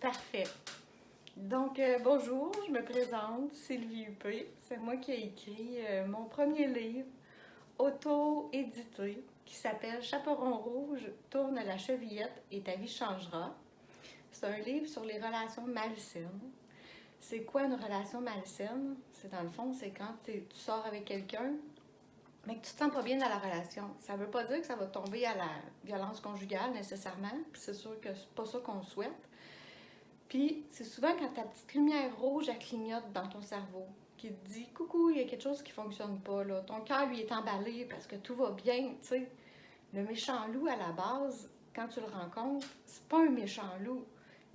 Parfait. Donc, bonjour, je me présente, Sylvie Huppé. C'est moi qui ai écrit mon premier livre auto-édité qui s'appelle Chaperon rouge, tourne la chevillette et ta vie changera. C'est un livre sur les relations malsaines. C'est quoi une relation malsaine? C'est dans le fond, c'est quand tu sors avec quelqu'un, mais que tu te sens pas bien dans la relation. Ça veut pas dire que ça va tomber à la violence conjugale nécessairement, puis c'est sûr que c'est pas ça qu'on souhaite. Puis c'est souvent quand ta petite lumière rouge elle clignote dans ton cerveau, qui te dit coucou, il y a quelque chose qui fonctionne pas là. Ton cœur lui est emballé parce que tout va bien, tu sais. Le méchant loup à la base, quand tu le rencontres, c'est pas un méchant loup.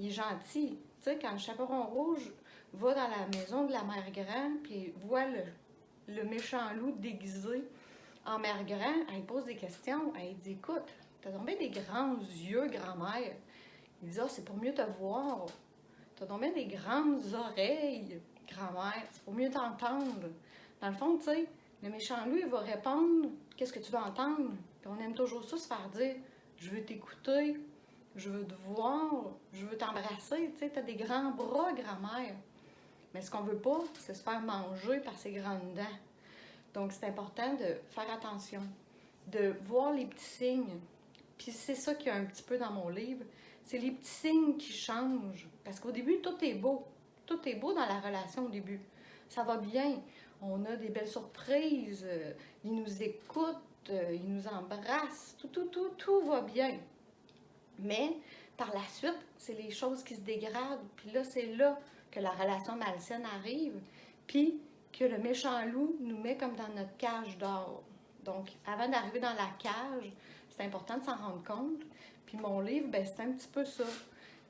Il est gentil. Tu sais, quand le chaperon rouge va dans la maison de la mère grand puis voit le méchant loup déguisé en mère grand, elle pose des questions. Elle dit écoute, t'as tombé des grands yeux, grand-mère. Il dit ah, c'est pour mieux te voir. T'as tombé des grandes oreilles, grand-mère. C'est pour mieux t'entendre. Dans le fond, tu sais, le méchant loup, il va répondre qu'est-ce que tu veux entendre. Puis on aime toujours ça, se faire dire je veux t'écouter, je veux te voir, je veux t'embrasser. Tu sais, t'as des grands bras, grand-mère. Mais ce qu'on veut pas, c'est se faire manger par ses grandes dents. Donc, c'est important de faire attention, de voir les petits signes. Puis c'est ça qu'il y a un petit peu dans mon livre, c'est les petits signes qui changent. Parce qu'au début, tout est beau. Tout est beau dans la relation au début. Ça va bien. On a des belles surprises. Ils nous écoutent, ils nous embrassent. Tout va bien. Mais par la suite, c'est les choses qui se dégradent. Puis là, c'est là que la relation malsaine arrive. Puis que le méchant loup nous met comme dans notre cage d'or. Donc, avant d'arriver dans la cage, c'est important de s'en rendre compte. Puis mon livre, ben, c'est un petit peu ça.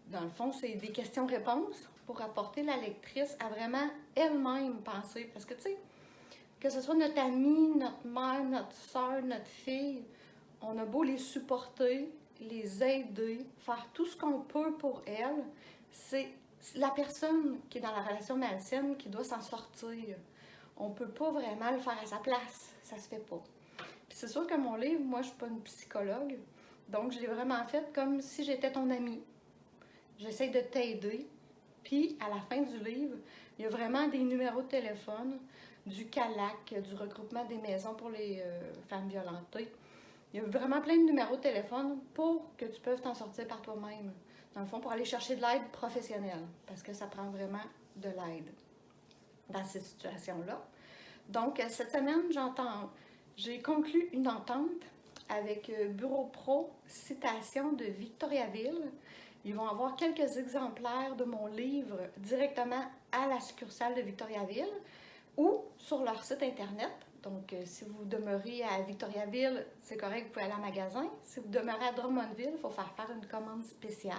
Dans le fond, c'est des questions-réponses pour apporter la lectrice à vraiment elle-même penser. Parce que, tu sais, que ce soit notre amie, notre mère, notre soeur, notre fille, on a beau les supporter, les aider, faire tout ce qu'on peut pour elles, c'est la personne qui est dans la relation malsaine qui doit s'en sortir. On ne peut pas vraiment le faire à sa place. Ça se fait pas. Puis c'est sûr que mon livre, moi, je suis pas une psychologue. Donc, je l'ai vraiment fait comme si j'étais ton amie. J'essaie de t'aider. Puis, à la fin du livre, il y a vraiment des numéros de téléphone, du CALAC, du regroupement des maisons pour les femmes violentées. Il y a vraiment plein de numéros de téléphone pour que tu puisses t'en sortir par toi-même. Dans le fond, pour aller chercher de l'aide professionnelle. Parce que ça prend vraiment de l'aide dans ces situations-là. Donc, cette semaine, j'ai conclu une entente avec Bureau Pro Citation de Victoriaville. Ils vont avoir quelques exemplaires de mon livre directement à la succursale de Victoriaville ou sur leur site internet. Donc, si vous demeurez à Victoriaville, c'est correct, vous pouvez aller en magasin. Si vous demeurez à Drummondville, il faut faire une commande spéciale.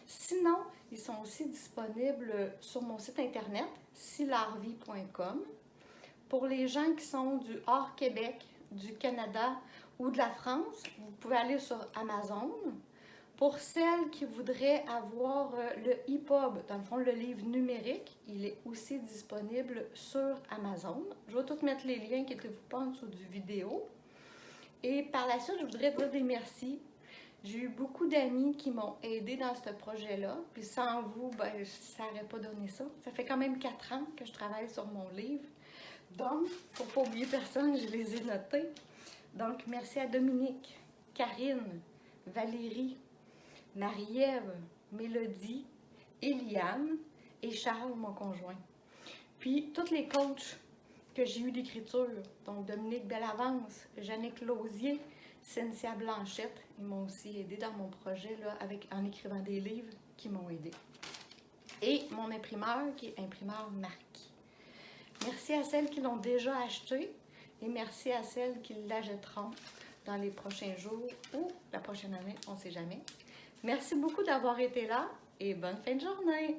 Sinon, ils sont aussi disponibles sur mon site internet, silarvie.com. Pour les gens qui sont du hors Québec, du Canada ou de la France, vous pouvez aller sur Amazon. Pour celles qui voudraient avoir le EPUB, dans le fond, le livre numérique, il est aussi disponible sur Amazon. Je vais tout mettre les liens, inquiétez-vous pas, en dessous du vidéo. Et par la suite, je voudrais dire des merci. J'ai eu beaucoup d'amis qui m'ont aidé dans ce projet-là. Puis sans vous, ben, ça n'aurait pas donné ça. Ça fait quand même 4 ans que je travaille sur mon livre. Donc, pour ne pas oublier personne, je les ai notés. Donc, merci à Dominique, Karine, Valérie, Marie-Ève, Mélodie, Eliane et Charles, mon conjoint. Puis, tous les coachs que j'ai eu d'écriture, donc Dominique Bellavance, Jannick Lausier, Cynthia Blanchette, ils m'ont aussi aidé dans mon projet là, en écrivant des livres qui m'ont aidé. Et mon imprimeur, qui est Imprimeur Marquis. Merci à celles qui l'ont déjà acheté et merci à celles qui l'achèteront dans les prochains jours ou la prochaine année, on ne sait jamais. Merci beaucoup d'avoir été là et bonne fin de journée!